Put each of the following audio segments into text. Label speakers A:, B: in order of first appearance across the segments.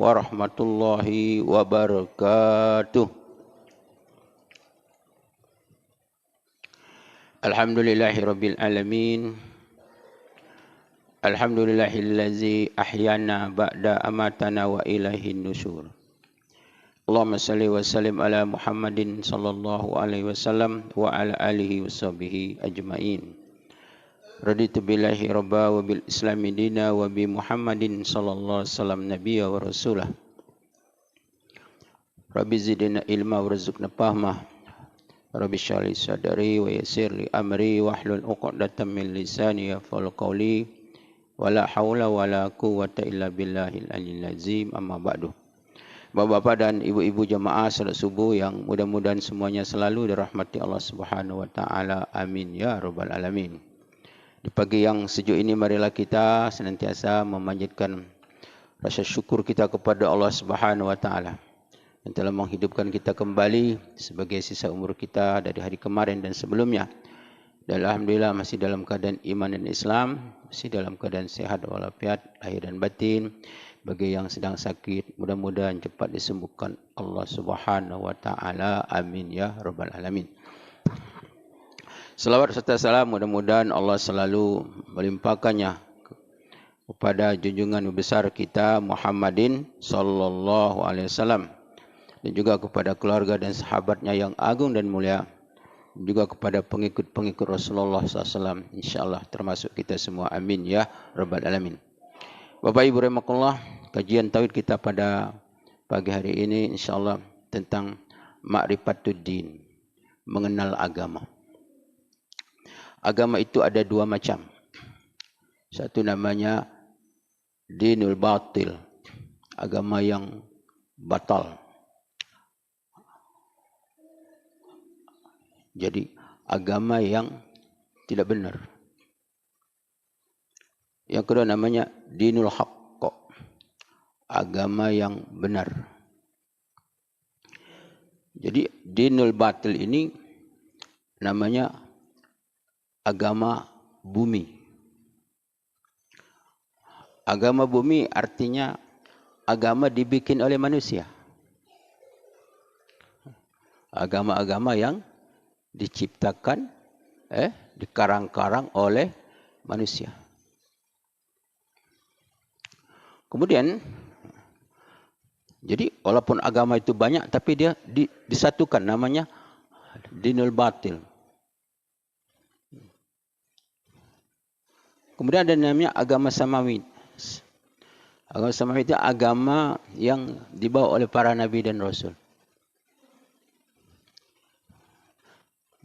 A: warahmatullahi wabarakatuh. Alhamdulillahirabbil alamin. Alhamdulillahillazi ahyana ba'da amatana wa ilaihin nusyur. Allahumma salli wa sallim ala Muhammadin sallallahu alaihi wasallam wa ala alihi washabihi ajmain. Raditu billahi rabba wa bil islami dina wa bi Muhammadin sallallahu alaihi wasallam nabiyya wa rasulah. Rabbi zidna ilma warzuqna fahma. Rabbi shrah li sadri wa yassir li amri wahlul 'uqdatam min lisani yafqahu qawli. Wala haula wala quwwata illa billahil aliyyil azim. Amma ba'du. Bapak-bapak dan ibu-ibu jemaah salat subuh yang mudah-mudahan semuanya selalu dirahmati Allah Subhanahu wa taala. Amin ya rabbal alamin. Di pagi yang sejuk ini marilah kita senantiasa memanjatkan rasa syukur kita kepada Allah Subhanahu wa taala yang telah menghidupkan kita kembali sebagai sisa umur kita dari hari kemarin dan sebelumnya. Dan alhamdulillah masih dalam keadaan iman dan Islam, masih dalam keadaan sehat walafiat lahir dan batin. Bagi yang sedang sakit, mudah-mudahan cepat disembuhkan Allah Subhanahu wa taala. Amin ya rabbal alamin. Selawat serta salam mudah-mudahan Allah selalu melimpahkannya kepada junjungan besar kita Muhammadin sallallahu alaihi wasallam dan juga kepada keluarga dan sahabatnya yang agung dan mulia, juga kepada pengikut-pengikut Rasulullah SAW, insyaAllah termasuk kita semua. Amin ya rabbal alamin. Bapak Ibu rahimakumullah, kajian tauhid kita pada pagi hari ini insyaAllah tentang ma'rifatuddin, mengenal agama. Agama itu ada dua macam. Satu namanya dinul batil, agama yang batal. Jadi agama yang tidak benar. Yang kedua namanya dinul haqq, agama yang benar. Jadi dinul batil ini namanya agama bumi. Agama bumi artinya agama dibikin oleh manusia. Agama-agama yang diciptakan, dikarang-karang oleh manusia. Kemudian, jadi walaupun agama itu banyak, tapi dia disatukan, namanya dinul batil. Kemudian ada namanya agama samawi. Agama samawi itu agama yang dibawa oleh para nabi dan rasul.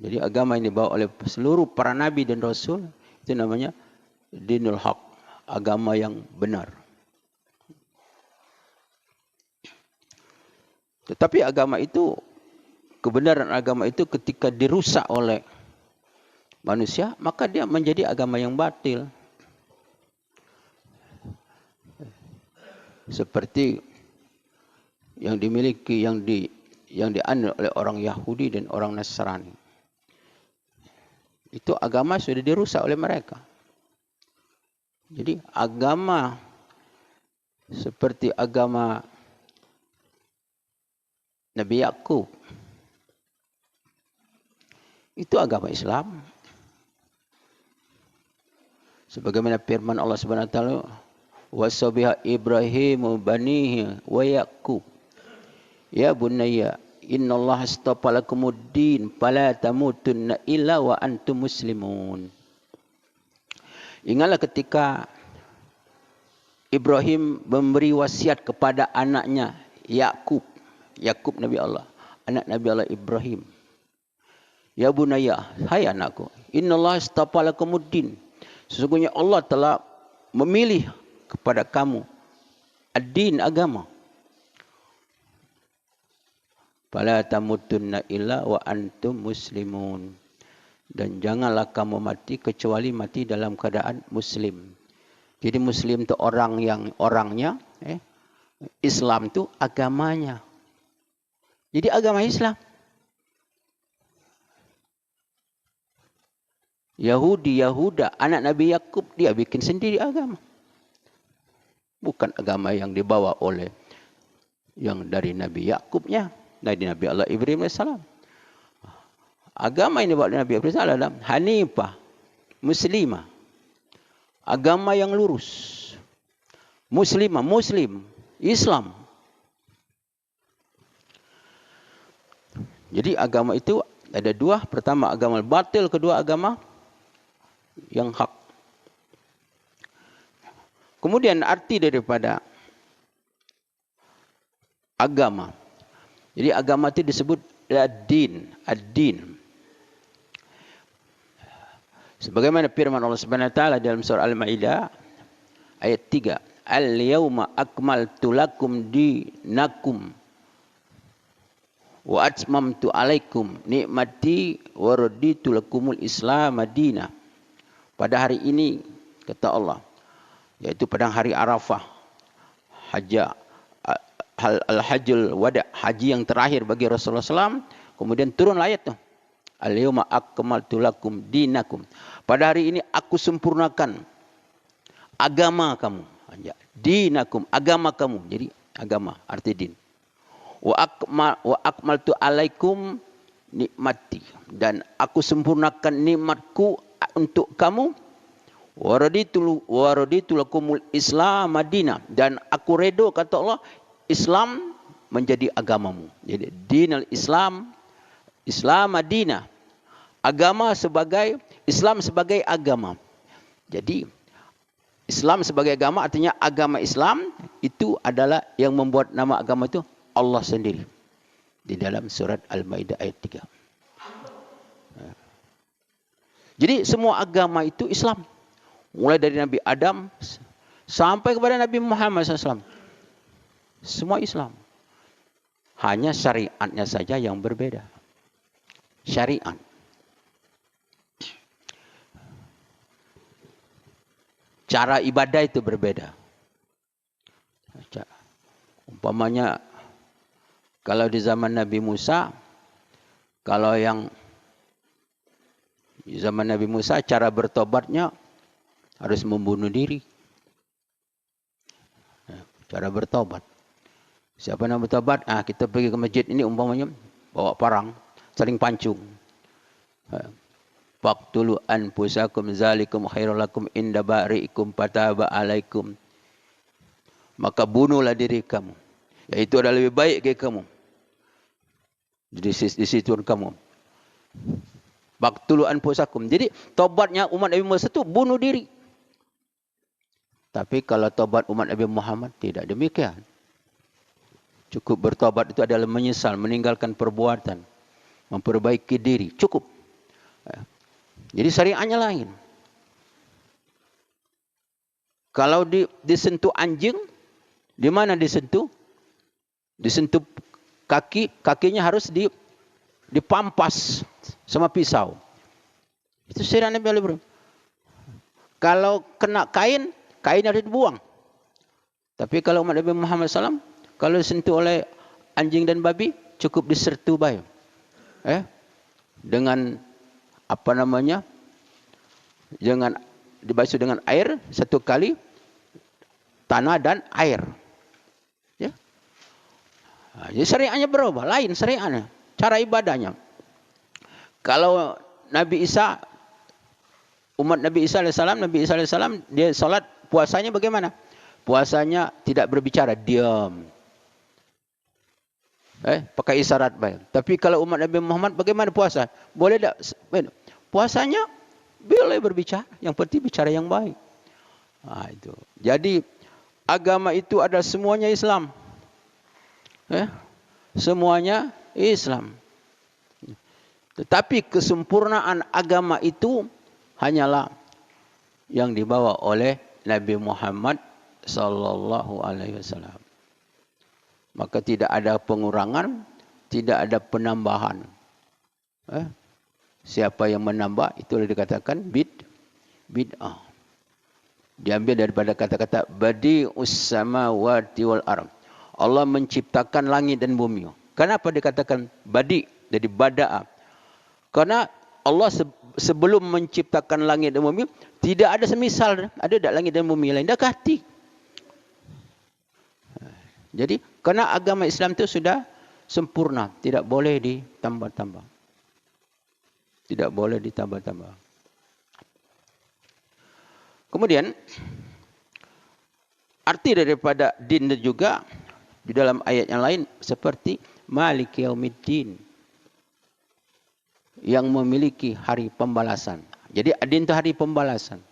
A: Jadi agama yang dibawa oleh seluruh para nabi dan rasul itu namanya dinul haq, agama yang benar. Tetapi agama itu, kebenaran agama itu ketika dirusak oleh manusia, maka dia menjadi agama yang batil. Seperti yang dimiliki, yang dianut oleh orang Yahudi dan orang Nasrani. Itu agama sudah dirusak oleh mereka. Jadi agama seperti agama Nabi Yakub, itu agama Islam. Sebagaimana firman Allah Subhanahu wa taala, wasabiha Ibrahim banihi wa Yaqub ya bunayya innallaha astafa lakumuddin fala tamutunna illa wa antum muslimun. Ingatlah ketika Ibrahim memberi wasiat kepada anaknya Yaqub Nabi Allah, anak Nabi Allah Ibrahim. Ya bunayya, hai anakku, innallaha astafa lakumuddin, sesungguhnya Allah telah memilih kepada kamu ad-din, agama. Fala tamutunna illa wa antum muslimun, dan janganlah kamu mati kecuali mati dalam keadaan muslim. Jadi muslim itu orangnya, Islam itu agamanya. Jadi agama Islam. Yahuda, anak Nabi Yakub, dia bikin sendiri agama. Bukan agama yang dibawa oleh yang dari Nabi Yakubnya, dari Nabi Allah Ibrahim AS. Agama ini buat Nabi Ibrahim AS adalah Hanifah, Muslimah. Agama yang lurus. Muslimah, Muslim, Islam. Jadi agama itu ada dua. Pertama agama batil, kedua agama yang hak. Kemudian arti daripada agama. Jadi agama itu disebut ad-din, ad-din. Sebagaimana firman Allah Subhanahu wa taala dalam surah Al-Maidah ayat 3, "Al-yauma akmaltu lakum dinakum wa atmamtu alaikum nikmati wa raditu lakumul Islam madinah." Pada hari ini kata Allah, yaitu pada hari Arafah, Al-Hajjul Wada, haji yang terakhir bagi Rasulullah SAW, kemudian turun ayat tu, "Al-yauma akmaltu lakum dinakum." Pada hari ini aku sempurnakan agama kamu. Dinakum, agama kamu. Jadi agama arti din. Wa akmaltu alaikum nikmati, dan aku sempurnakan nikmatku untuk kamu. Wa raditu lakumul Islam madinah, dan aku redha kata Allah Islam menjadi agamamu. Jadi dinul Islam, Islam madinah. Agama sebagai Islam sebagai agama. Jadi Islam sebagai agama artinya agama Islam itu adalah yang membuat nama agama itu Allah sendiri. Di dalam surat Al-Maidah ayat 3. Jadi semua agama itu Islam. Mulai dari Nabi Adam sampai kepada Nabi Muhammad SAW. Semua Islam. Hanya syariatnya saja yang berbeda. Syariat. Cara ibadah itu berbeda. Umpamanya kalau di zaman Nabi Musa, kalau yang di zaman Nabi Musa cara bertobatnya harus membunuh diri. Cara bertobat. Siapa nak bertobat? Kita pergi ke masjid ini umpamanya bawa parang, saling pancung. Faqtulu anfusakum zalikum khairul lakum inda bari'ikum fataba alaikum. Maka bunuhlah diri kamu. Yaitu adalah lebih baik bagi kamu. Di situ kamu. Faqtulu anfusakum. Jadi tobatnya umat Nabi Musa itu bunuh diri. Tapi kalau tobat umat Nabi Muhammad tidak demikian. Cukup bertobat itu adalah menyesal, meninggalkan perbuatan, memperbaiki diri. Cukup. Jadi syariatnya lain. Kalau disentuh anjing, di mana disentuh? Disentuh kakinya harus dipampas sama pisau. Itu syariat Nabi Ibrahim. Kalau kena kain harus dibuang. Tapi kalau umat Nabi Muhammad SAW, kalau disentuh oleh anjing dan babi, cukup disertu baik. Dengan jangan dibasuh dengan air satu kali, tanah dan air. Ya. Jadi syariatnya berubah, lain syariatnya, cara ibadahnya. Kalau Nabi Isa, umat Nabi Isa AS, dia salat, puasanya bagaimana? Puasanya tidak berbicara, diam. Pakai isyarat baik. Tapi kalau umat Nabi Muhammad bagaimana puasa? Boleh tak? Puasanya boleh berbicara, yang penting bicara yang baik. Itu. Jadi agama itu adalah semuanya Islam. Semuanya Islam. Tetapi kesempurnaan agama itu hanyalah yang dibawa oleh Nabi Muhammad sallallahu alaihi wasallam. Maka tidak ada pengurangan, tidak ada penambahan. Siapa yang menambah, itulah dikatakan bid'ah. Diambil daripada kata-kata badi'us samawati wal ardh. Allah menciptakan langit dan bumi. Kenapa dikatakan badi' dari bada'a? Karena Allah sebelum menciptakan langit dan bumi, tidak ada semisal. Ada tak langit dan bumi lain? Dah ganti. Jadi karena agama Islam itu sudah sempurna, tidak boleh ditambah-tambah. Tidak boleh ditambah-tambah. Kemudian arti daripada din juga di dalam ayat yang lain seperti Malik Yaumiddin, yang memiliki hari pembalasan. Jadi din itu hari pembalasan.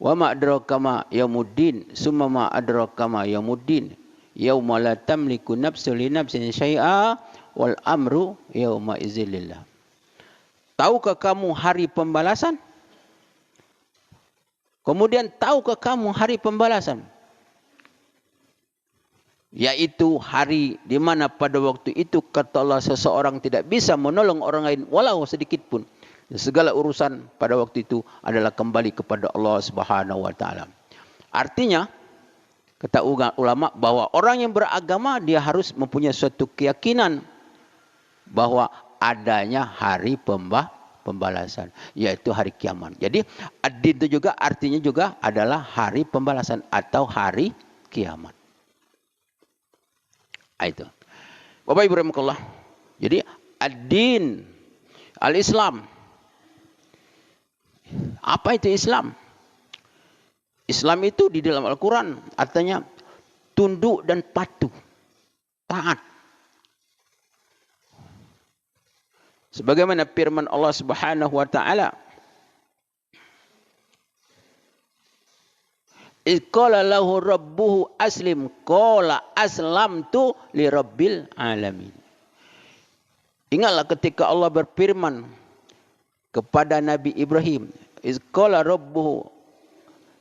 A: Wa ma adraka ma yaumuddin, summa ma adraka ma yaumuddin, yauma la tamliku nafsun li nafsin syai'a wal amru yauma idzil lillah. Tahukah kamu hari pembalasan? Kemudian tahukah kamu hari pembalasan? Yaitu hari di mana pada waktu itu kata Allah seseorang tidak bisa menolong orang lain walau sedikit pun. Segala urusan pada waktu itu adalah kembali kepada Allah Subhanahu wa taala. Artinya kata ulama bahwa orang yang beragama dia harus mempunyai suatu keyakinan bahwa adanya hari pembalasan, yaitu hari kiamat. Jadi ad-din itu juga artinya juga adalah hari pembalasan atau hari kiamat. Itu. Bapak Ibu rahimakumullah. Jadi ad-din, al-Islam. Apa itu Islam? Islam itu di dalam Al-Quran artinya tunduk dan patuh, taat. Sebagaimana firman Allah Subhanahu wa taala, "Iz qala lahu rabbuhu aslim, qala aslamtu li rabbil alamin." Ingatlah ketika Allah berfirman kepada Nabi Ibrahim, "Iz qala rabbuhu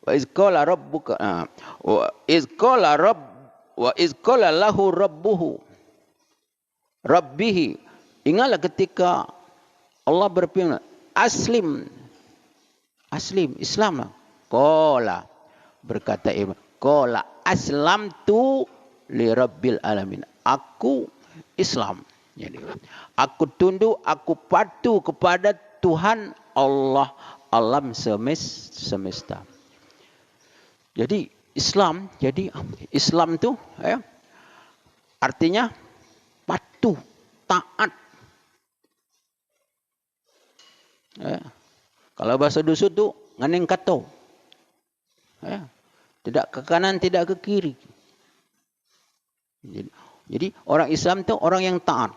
A: wa iz qala rabbuka wa iz qala lahu rabbuhu rabbih." Ingatlah ketika Allah berfirman, aslim, Islamlah. Qala, berkata Ibrahim, qala aslamtu li rabbil alamin. Aku Islam. Jadi, aku tunduk, aku patuh kepada Tuhan Allah alam semesta. Jadi Islam itu artinya patuh, taat. Kalau bahasa dusun tu nganeng kato. Tidak ke kanan, tidak ke kiri. Jadi orang Islam itu orang yang taat.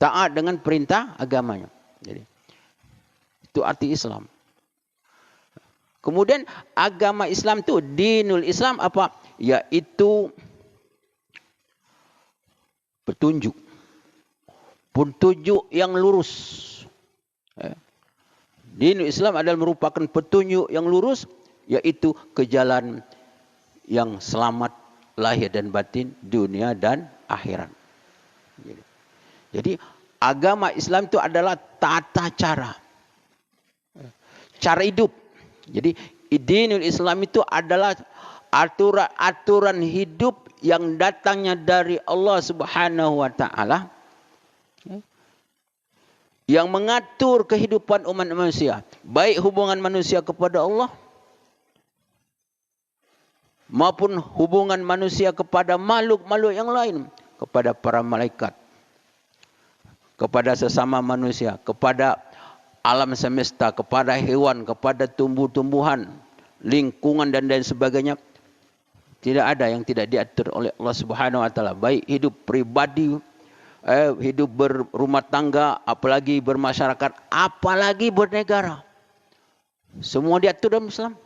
A: Taat dengan perintah agamanya. Jadi itu arti Islam. Kemudian agama Islam itu dinul Islam apa? Yaitu petunjuk. Petunjuk yang lurus. Dinul Islam adalah merupakan petunjuk yang lurus, yaitu ke jalan yang selamat lahir dan batin, dunia dan akhirat. Jadi agama Islam itu adalah tata cara hidup. Jadi dinul Islam itu adalah aturan hidup yang datangnya dari Allah Subhanahu wa taala, yang mengatur kehidupan umat manusia, baik hubungan manusia kepada Allah maupun hubungan manusia kepada makhluk-makhluk yang lain, kepada para malaikat, kepada sesama manusia, kepada alam semesta, kepada hewan, kepada tumbuh-tumbuhan, lingkungan dan lain sebagainya. Tidak ada yang tidak diatur oleh Allah Subhanahu wa taala, baik hidup pribadi, hidup berumah tangga, apalagi bermasyarakat, apalagi bernegara. Semua diatur dalam Islam.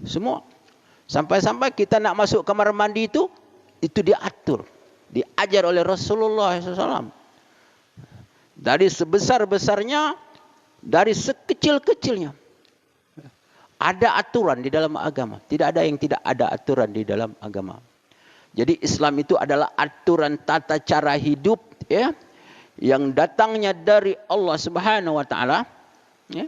A: Semua. Sampai-sampai kita nak masuk kamar mandi itu diatur. Diajar oleh Rasulullah SAW. Dari sebesar-besarnya, dari sekecil-kecilnya. Ada aturan di dalam agama. Tidak ada yang tidak ada aturan di dalam agama. Jadi Islam itu adalah aturan tata cara hidup, ya, yang datangnya dari Allah Subhanahu wa taala, ya.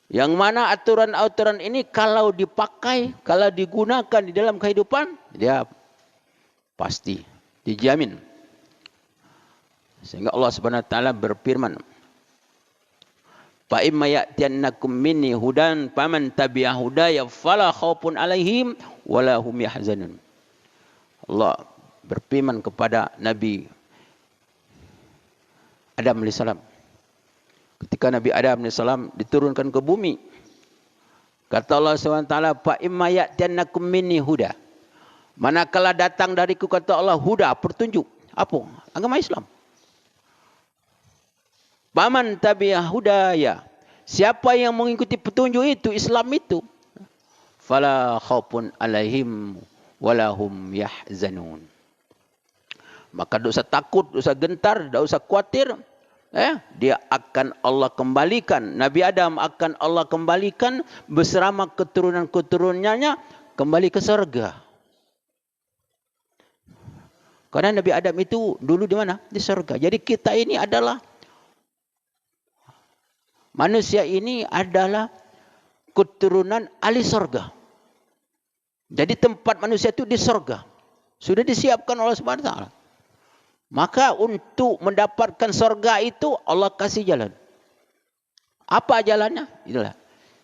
A: Yang mana aturan-aturan ini kalau dipakai, kalau digunakan di dalam kehidupan, dia pasti dijamin. Sehingga Allah Subhanahu wa taala berfirman, Fa imma ya'tiyannakum minni hudan faman tabi'a hudaya fala khaufun 'alaihim wala hum yahzanun. Allah berfirman kepada Nabi Adam alaihissalam. Ketika Nabi Adam alaihissalam diturunkan ke bumi, kata Allah SWT, fa imma ya'tiyannakum minni huda. Manakala datang dariku, kata Allah, huda, petunjuk. Apa? Agama Islam. Faman tabi'a hudaya. Siapa yang mengikuti petunjuk itu, Islam itu, fala khaufun alaihim walahum yahzanun. Maka tak usah takut, tak usah gentar, tak usah khawatir. Dia akan Allah kembalikan. Nabi Adam akan Allah kembalikan bersama keturunan-keturunannya kembali ke surga. Karena Nabi Adam itu dulu di mana? Di surga. Jadi kita ini adalah manusia ini adalah keturunan ahli surga. Jadi tempat manusia itu di surga. Sudah disiapkan oleh Subhanahu wa taala. Maka untuk mendapatkan surga itu Allah kasih jalan. Apa jalannya? Itulah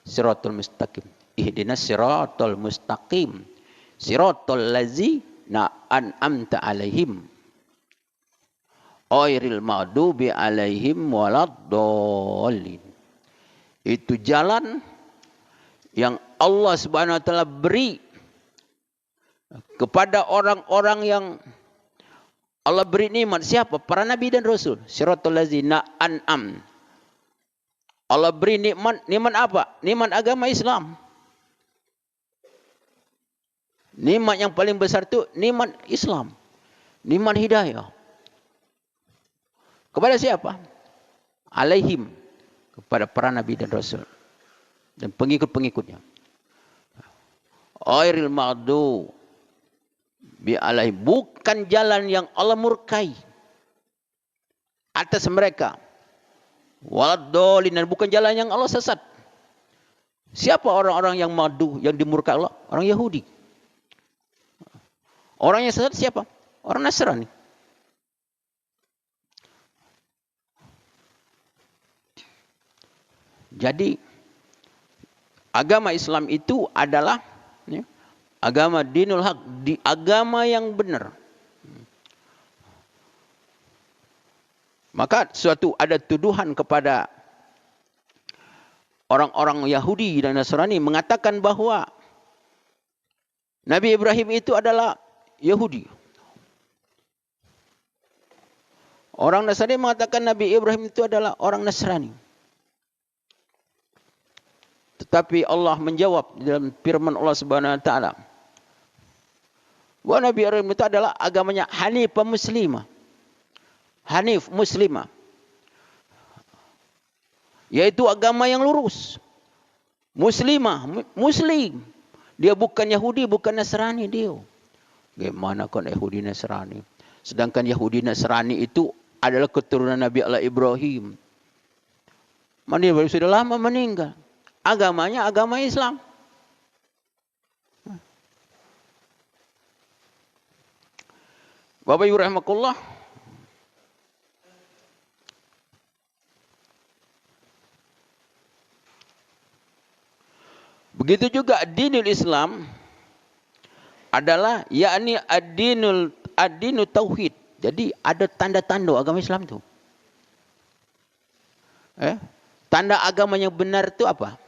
A: siratul mustaqim. Ihdinas siratal mustaqim. Siratal ladzina an'amta alaihim. Ghairil maghdubi alaihim waladdallin. Itu jalan yang Allah Subhanahu wa taala beri kepada orang-orang yang Allah beri nikmat. Siapa? Para nabi dan rasul. Siratal ladzina an'am. Allah beri nikmat. Nikmat apa? Nikmat agama Islam. Nikmat yang paling besar itu nikmat Islam. Nikmat hidayah. Kepada siapa? Alaihim. Kepada para nabi dan rasul. Dan pengikut-pengikutnya. Ghairil maghdubi bi'alai, bukan jalan yang Allah murkai atas mereka. Waladdallin, dan bukan jalan yang Allah sesat. Siapa orang-orang yang madu, yang dimurkai Allah? Orang Yahudi. Orang yang sesat siapa? Orang Nasrani. Jadi agama Islam itu adalah agama dinul haq, di agama yang benar. Maka suatu ada tuduhan kepada orang-orang Yahudi dan Nasrani mengatakan bahwa Nabi Ibrahim itu adalah Yahudi. Orang Nasrani mengatakan Nabi Ibrahim itu adalah orang Nasrani. Tetapi Allah menjawab dalam firman Allah Subhanahu wa taala, bahwa Nabi Ibrahim itu adalah agamanya Hanifah Muslimah. Hanif Muslimah. Yaitu agama yang lurus. Muslimah, Muslim. Dia bukan Yahudi, bukan Nasrani dia. Bagaimana kan Yahudi Nasrani? Sedangkan Yahudi Nasrani itu adalah keturunan Nabi Allah Ibrahim. Nabi Ibrahim sudah lama meninggal. Agamanya agama Islam. Bapak Ibu rahimakumullah. Begitu juga dinul Islam adalah yakni ad-dinu tauhid. Jadi ada tanda-tanda agama Islam itu. Tanda agama yang benar itu apa?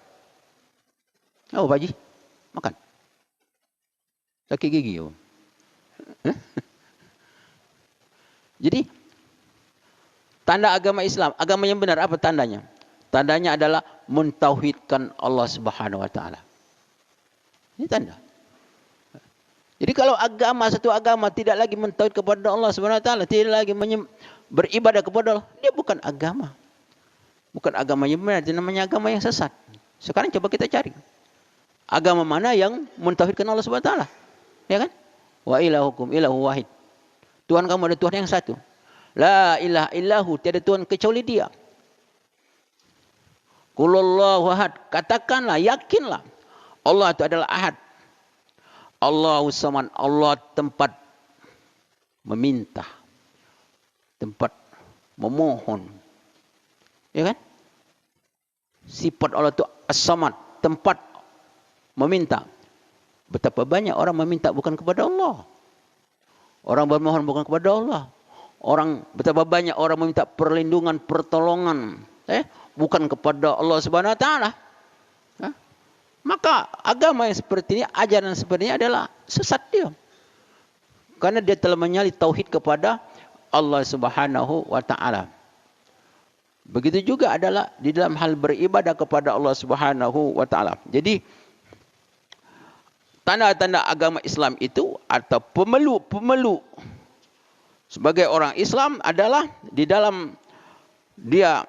A: Oh, Pak Haji, makan. Sakit gigi. Jadi tanda agama Islam, agama yang benar apa tandanya? Tandanya adalah mentauhidkan Allah Subhanahu wa taala. Ini tanda. Jadi kalau satu agama tidak lagi mentauhid kepada Allah Subhanahu wa taala, tidak lagi beribadah kepada Allah, dia bukan agama. Bukan agama yang benar, itu namanya agama yang sesat. Sekarang coba kita cari. Agama mana yang mentauhidkan Allah Subhanahu wa taala? Ya kan? Wa ilahukum ilahu wahid. Tuhan kamu ada Tuhan yang satu. La ilaha illahu, tiada Tuhan kecuali Dia. Qulullahu ahad, katakanlah, yakinlah Allah itu adalah ahad. Allahus samad, Allah tempat meminta, tempat memohon. Ya kan? Sifat Allah itu as-samad, tempat meminta. Betapa banyak orang meminta bukan kepada Allah. Orang bermohon bukan kepada Allah. Betapa banyak orang meminta perlindungan, pertolongan, bukan kepada Allah Subhanahu Wa Taala. Maka agama yang seperti ini, ajaran seperti ini adalah sesat dia. Karena dia telah menyalih tauhid kepada Allah Subhanahu Wa Taala. Begitu juga adalah di dalam hal beribadah kepada Allah Subhanahu Wa Taala. Jadi tanda-tanda agama Islam itu atau pemeluk sebagai orang Islam adalah di dalam dia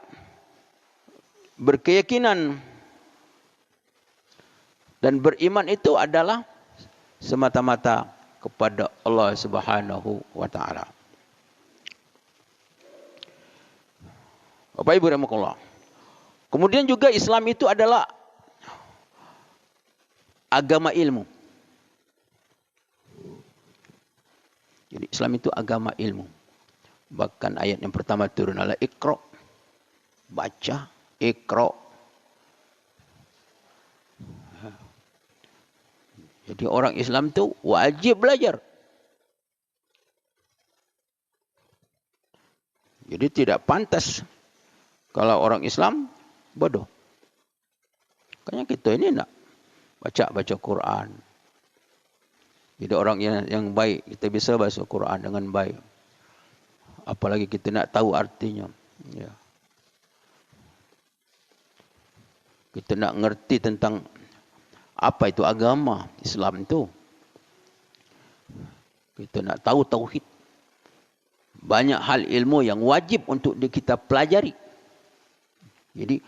A: berkeyakinan dan beriman itu adalah semata-mata kepada Allah Subhanahu Wa Taala. Bapak Ibu rahimakumullah. Kemudian juga Islam itu adalah agama ilmu. Jadi Islam itu agama ilmu. Bahkan ayat yang pertama turun adalah Iqra. Baca, Iqra. Jadi orang Islam itu wajib belajar. Jadi tidak pantas kalau orang Islam bodoh. Makanya kita ini nak baca Quran. Jadi orang yang baik, kita bisa baca Quran dengan baik. Apalagi kita nak tahu artinya. Ya. Kita nak ngerti tentang apa itu agama Islam itu. Kita nak tahu tauhid. Banyak hal ilmu yang wajib untuk kita pelajari. Jadi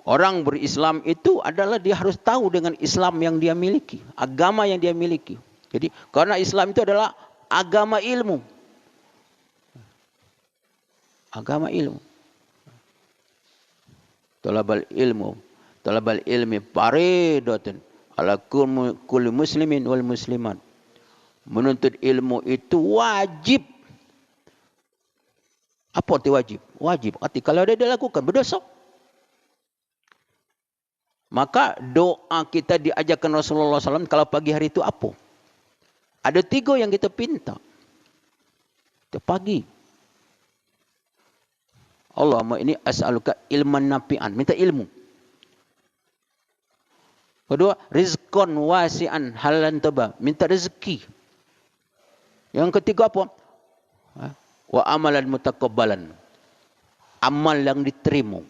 A: orang berislam itu adalah dia harus tahu dengan Islam yang dia miliki, agama yang dia miliki. Jadi karena Islam itu adalah agama ilmu. Agama ilmu. Talabal ilmi faridatun ala kulli muslimin wal muslimat. Menuntut ilmu itu wajib. Apa itu wajib? Wajib. Arti kalau dia lakukan berdosa. Maka doa kita diajarkan Rasulullah SAW kalau pagi hari itu apa? Ada 3 yang kita pinta. Itu pagi. Allahumma ini as'aluka ilman nafi'an. Minta ilmu. Kedua, rizqan wasi'an halan taba. Minta rezeki. Yang ketiga apa? Wa amalan mutakabbalan. Amal yang diterima.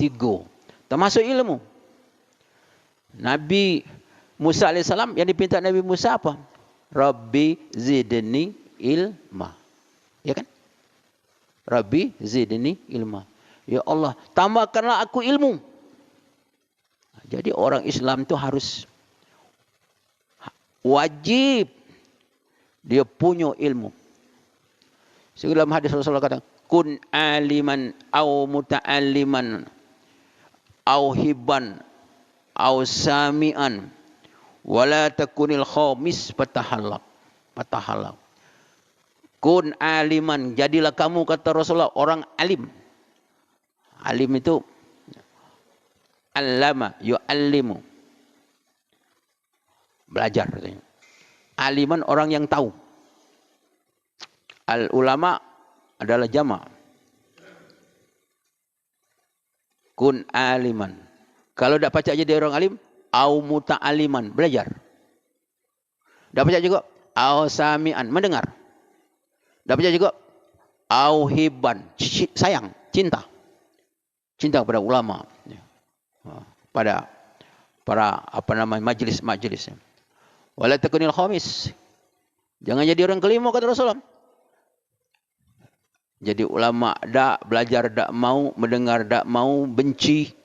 A: 3. Termasuk ilmu. Nabi Musa AS yang dipinta Nabi Musa apa? Rabbi zidni ilma. Ya kan? Rabbi zidni ilma. Ya Allah, tambahkanlah aku ilmu. Jadi orang Islam itu harus wajib dia punya ilmu. Sehingga dalam hadis Rasulullah kata, kun aliman au muta'alliman au hibban au sami'an wala takunil khamis patahallak. Kun aliman, jadilah kamu kata Rasulullah orang alim. Alim itu allama yu'allimu. Belajar katanya. Aliman orang yang tahu. Al ulama adalah jama'. Kun aliman. Kalau tak pacak jadi orang alim, au muta'aliman, belajar. Tak pacak juga, au sami'an, mendengar. Tak pacak juga, au hibban, sayang, cinta. Cinta kepada ulama. Pada para majlis-majlis. Wala takunil khamis. Jangan jadi orang kelima kata Rasulullah. Jadi ulama tak belajar, tak mau mendengar, tak mau benci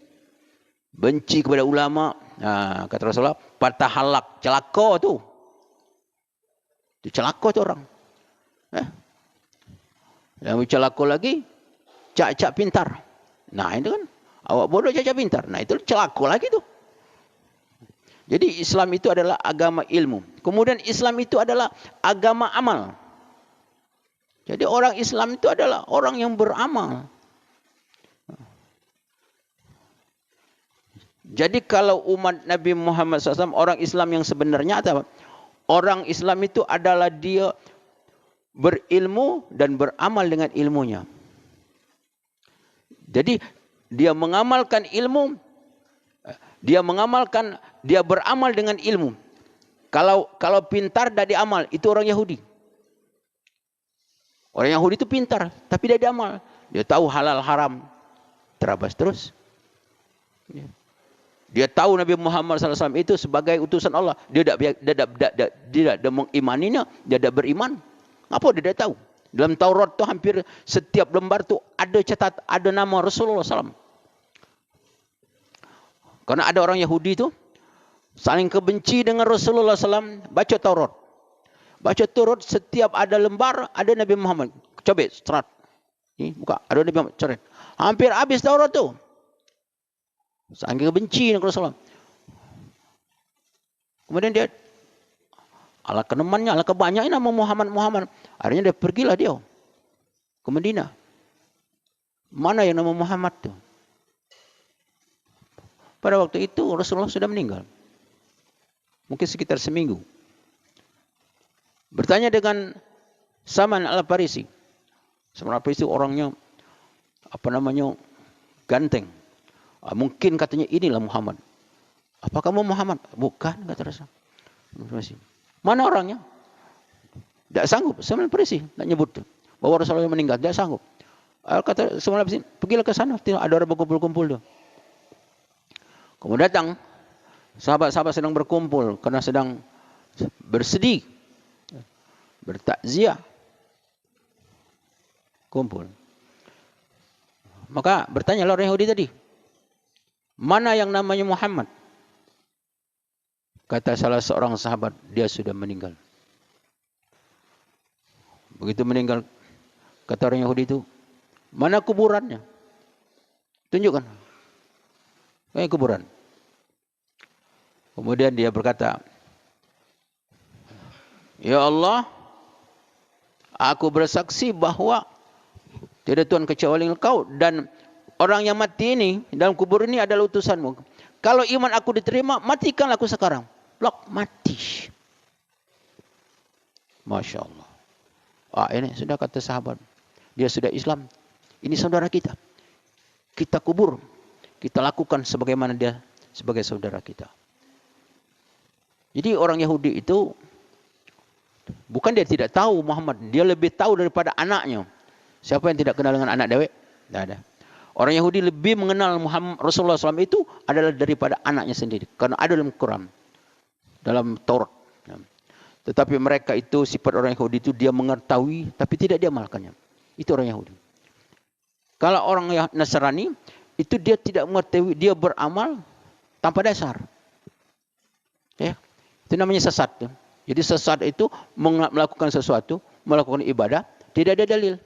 A: kepada ulama. Kata Rasulullah, patah halak, celaka tu. Itu celaka tu orang. Yang celaka lagi, cak-cak pintar. Nah itu kan, awak bodoh cak-cak pintar. Nah itu celaka lagi tu. Jadi Islam itu adalah agama ilmu. Kemudian Islam itu adalah agama amal. Jadi orang Islam itu adalah orang yang beramal. Jadi kalau umat Nabi Muhammad SAW, orang Islam yang sebenarnya apa? Orang Islam itu adalah dia berilmu dan beramal dengan ilmunya. Jadi dia mengamalkan ilmu, dia beramal dengan ilmu. Kalau pintar dan diamal, itu orang Yahudi. Orang Yahudi itu pintar, tapi dia diamal. Dia tahu halal haram, terabas terus. Dia tahu Nabi Muhammad SAW itu sebagai utusan Allah. Dia tidak mengimaninya, dia tidak beriman. Apa dia tidak tahu? Dalam Taurat itu hampir setiap lembar itu ada nama Rasulullah SAW. Karena ada orang Yahudi itu saling kebenci dengan Rasulullah SAW, baca Taurat. Baca Taurat, setiap ada lembar ada Nabi Muhammad. Coba serat. Ini buka, ada Nabi Muhammad, coret. Hampir habis Taurat tu. Saking kebenci dengan Rasulullah. Kemudian dia ala kenemannya, ala kebanyakan nama Muhammad. Akhirnya dia pergilah dia ke Madinah. Mana yang nama Muhammad tu? Pada waktu itu Rasulullah sudah meninggal. Mungkin sekitar seminggu. Bertanya dengan Salman Al-Farisi. Salman Al-Farisi orangnya ganteng. Mungkin katanya inilah Muhammad. Apa kamu Muhammad? Bukan, kata Rasulullah. Mana orangnya? Tidak sanggup. Salman Al-Farisi nak nyebut bahwa Rasulullah meninggal. Tidak sanggup. Kata Salman Al-Farisi, pergilah ke sana. Ada orang berkumpul-kumpul tu. Kemudian datang sahabat-sahabat sedang berkumpul karena sedang bersedih, bertakziah, kumpul. Maka bertanya orang Yahudi tadi, mana yang namanya Muhammad? Kata salah seorang sahabat, dia sudah meninggal. Begitu meninggal, kata orang Yahudi itu, mana kuburannya? Tunjukkan. Kuburan. Kemudian dia berkata, ya Allah, aku bersaksi bahwa tiada Tuhan kecuali Engkau dan orang yang mati ini dalam kubur ini adalah utusanmu. Kalau iman aku diterima, matikanlah aku sekarang. Blok, mati. Masya Allah. Ini sudah kata sahabat. Dia sudah Islam. Ini saudara kita. Kita kubur. Kita lakukan sebagaimana dia sebagai saudara kita. Jadi orang Yahudi itu bukan dia tidak tahu Muhammad, dia lebih tahu daripada anaknya. Siapa yang tidak kenal dengan anak dewek? Tidak ada. Orang Yahudi lebih mengenal Muhammad Rasulullah SAW itu adalah daripada anaknya sendiri. Karena ada dalam Quran, dalam Taurat. Tetapi mereka itu, sifat orang Yahudi itu dia mengetahui tapi tidak diamalkannya. Itu orang Yahudi. Kalau orang Nasrani itu dia tidak mengetahui, dia beramal tanpa dasar. Ya. Itu namanya sesat. Jadi sesat itu melakukan sesuatu, melakukan ibadah, tidak ada dalil.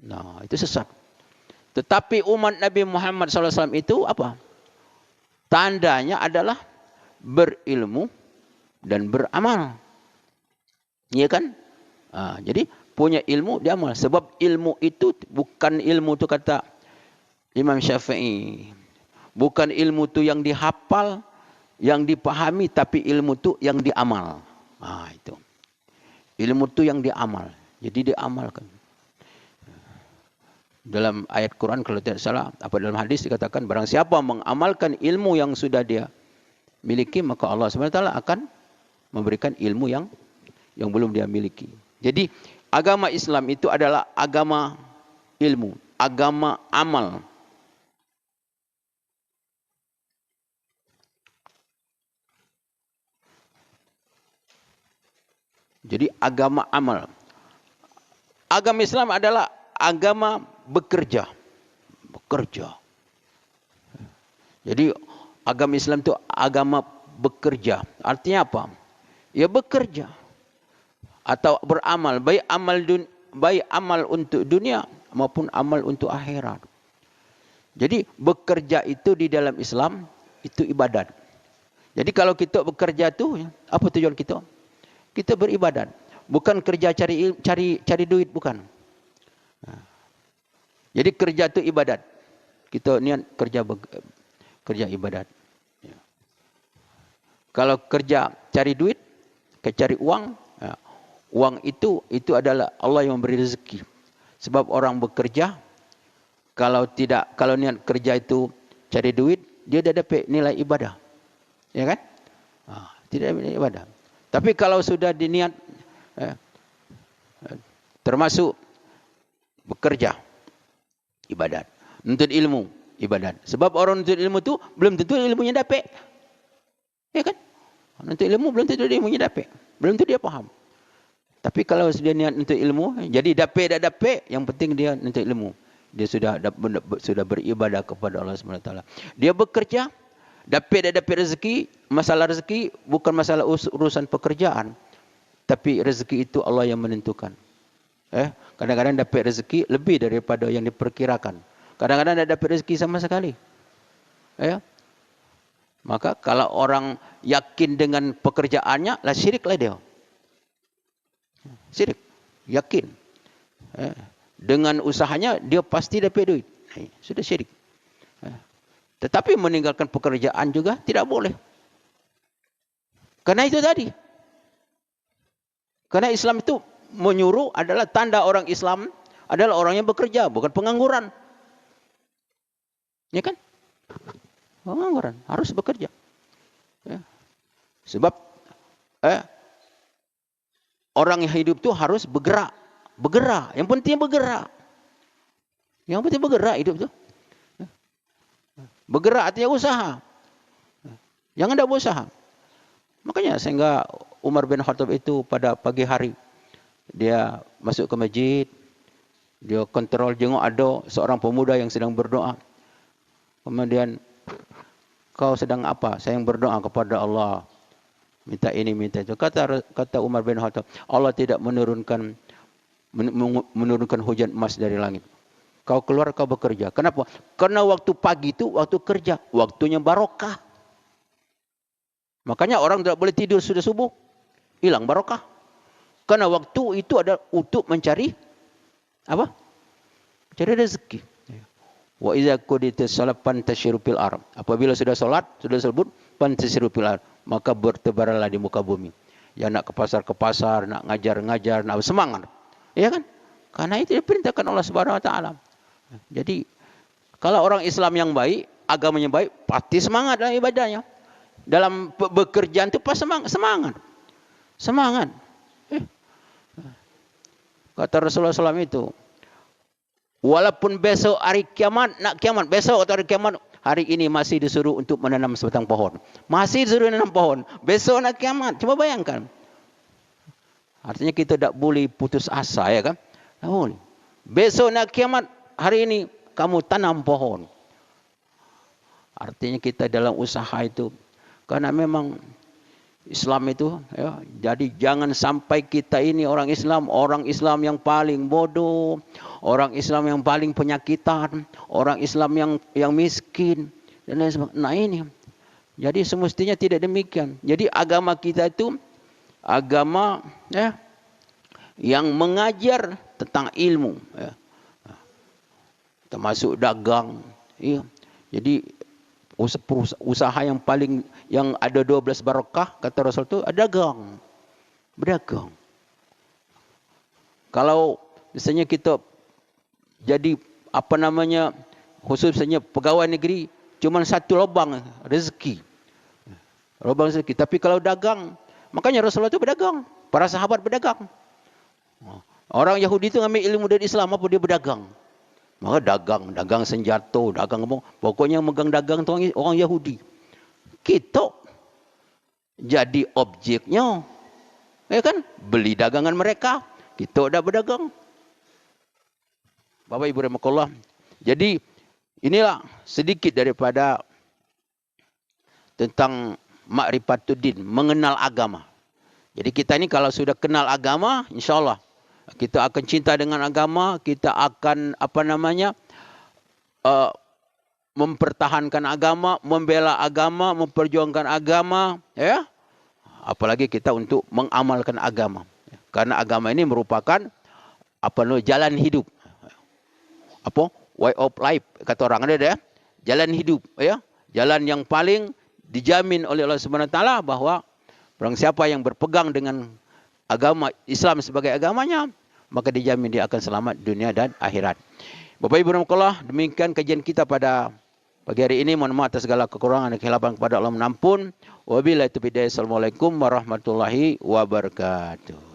A: Nah, itu sesat. Tetapi umat Nabi Muhammad SAW itu apa? Tandanya adalah berilmu dan beramal. Iya kan? Jadi punya ilmu, dia amal. Sebab ilmu itu bukan ilmu itu kata Imam Syafi'i. Bukan ilmu itu yang dihafal, yang dipahami, tapi ilmu itu yang diamal. Itu. Ilmu itu yang diamal. Jadi diamalkan. Dalam ayat Quran kalau tidak salah, dalam hadis dikatakan barang siapa mengamalkan ilmu yang sudah dia miliki, maka Allah SWT akan memberikan ilmu yang belum dia miliki. Jadi agama Islam itu adalah agama ilmu, agama amal. Jadi agama amal. Agama Islam adalah agama bekerja. Bekerja. Jadi agama Islam itu agama bekerja. Artinya apa? Ya bekerja. Atau beramal. Baik amal untuk dunia maupun amal untuk akhirat. Jadi bekerja itu di dalam Islam itu ibadat. Jadi kalau kita bekerja itu, apa tujuan kita? Kita beribadat, bukan kerja cari duit, bukan. Jadi kerja itu ibadat. Kita niat kerja Kerja ibadat. Ya. Kalau kerja cari duit, cari uang, ya, uang itu adalah Allah yang memberi rezeki. Sebab orang bekerja, kalau niat kerja itu cari duit, dia dah dapat nilai ibadah. Ya kan? Tidak nilai ibadah. Tapi kalau sudah diniat, termasuk bekerja, ibadat. Nuntut ilmu, ibadat. Sebab orang nuntut ilmu tu belum tentu ilmunya dapat. Ya kan? Nuntut ilmu belum tentu ilmunya dapat. Belum tentu dia faham. Tapi kalau dia niat nuntut ilmu, jadi dapat tak dapat, yang penting dia nuntut ilmu. Dia sudah beribadah kepada Allah SWT. Dia bekerja, dapat tak dapat rezeki, masalah rezeki bukan masalah urusan pekerjaan. Tapi rezeki itu Allah yang menentukan. Kadang-kadang dapat rezeki lebih daripada yang diperkirakan. Kadang-kadang tak dapat rezeki sama sekali. Maka kalau orang yakin dengan pekerjaannya, lah syiriklah dia. Syirik. Yakin. Dengan usahanya, dia pasti dapat duit. Sudah syirik. Tetapi meninggalkan pekerjaan juga tidak boleh. Karena itu tadi. Karena Islam itu menyuruh adalah tanda orang Islam adalah orang yang bekerja, bukan pengangguran. Ya kan? Pengangguran, harus bekerja. Sebab orang yang hidup itu harus bergerak. Bergerak. Yang penting bergerak. Yang penting bergerak hidup itu. Bergerak artinya usaha. Jangan tak berusaha. Makanya sehingga Umar bin Khattab itu pada pagi hari, dia masuk ke masjid, dia kontrol jenguk ada seorang pemuda yang sedang berdoa. Kemudian, kau sedang apa? Saya yang berdoa kepada Allah. Minta ini, minta itu. Kata Umar bin Khattab, Allah tidak menurunkan hujan emas dari langit. Kau keluar, kau bekerja. Kenapa? Karena waktu pagi itu waktu kerja, waktunya barokah. Makanya orang tidak boleh tidur sudah subuh, hilang barokah. Karena waktu itu ada untuk mencari apa? Mencari rezeki. Wa idza qudiyatis shalat fantashiru fil ardh. Apabila sudah salat, sudah sebut fantashiru fil ardh, maka bertebaranlah di muka bumi. Ya nak ke pasar, nak ngajar, nak semangat. Ya kan? Karena itu diperintahkan Allah Subhanahu wa taala. Jadi kalau orang Islam yang baik, agamanya baik, pasti semangat dalam ibadahnya. Dalam bekerjaan itu pas semangat. Semangat. Kata Rasulullah SAW itu, walaupun besok hari kiamat, nak kiamat, besok atau hari kiamat, hari ini masih disuruh untuk menanam sebatang pohon. Masih disuruh menanam pohon. Besok nak kiamat. Coba bayangkan. Artinya kita tak boleh putus asa, ya kan? Tak boleh. Besok nak kiamat, hari ini kamu tanam pohon. Artinya kita dalam usaha itu, karena memang Islam itu, ya, jadi jangan sampai kita ini orang Islam yang paling bodoh, orang Islam yang paling penyakitan, orang Islam yang miskin dan lain sebagainya. Nah ini, jadi semestinya tidak demikian. Jadi agama kita itu agama yang mengajar tentang ilmu, termasuk dagang. Ya. Jadi usaha yang ada 12 barakah, kata Rasul itu dagang. Berdagang. Kalau misalnya kita jadi khususnya pegawai negeri, cuma satu lubang rezeki. Lubang rezeki. Tapi kalau dagang, makanya Rasulullah itu berdagang. Para sahabat berdagang. Orang Yahudi itu ambil ilmu dari Islam, apa dia berdagang? Maka dagang senjata, dagang apa. Pokoknya megang dagang itu orang Yahudi. Kita jadi objeknya. Ya kan? Beli dagangan mereka. Kita dah berdagang. Bapak Ibu rahimakumullah. Jadi inilah sedikit daripada tentang ma'rifatuddin, mengenal agama. Jadi kita ini kalau sudah kenal agama, insyaAllah kita akan cinta dengan agama, kita akan mempertahankan agama, membela agama, memperjuangkan agama, ya. Apalagi kita untuk mengamalkan agama. Karena agama ini merupakan jalan hidup. Way of life kata orang ada ya. Jalan hidup, ya. jalan yang paling dijamin oleh Allah Subhanahu wa taala bahwa barang siapa yang berpegang dengan agama Islam sebagai agamanya, maka dijamin dia akan selamat dunia dan akhirat. Bapak Ibu rahmatullah, demikian kajian kita pada pagi hari ini. Mohon maaf atas segala kekurangan dan kesilapan kepada Allah menampun. Wabillahi taufiq hidayah. Assalamualaikum warahmatullahi wabarakatuh.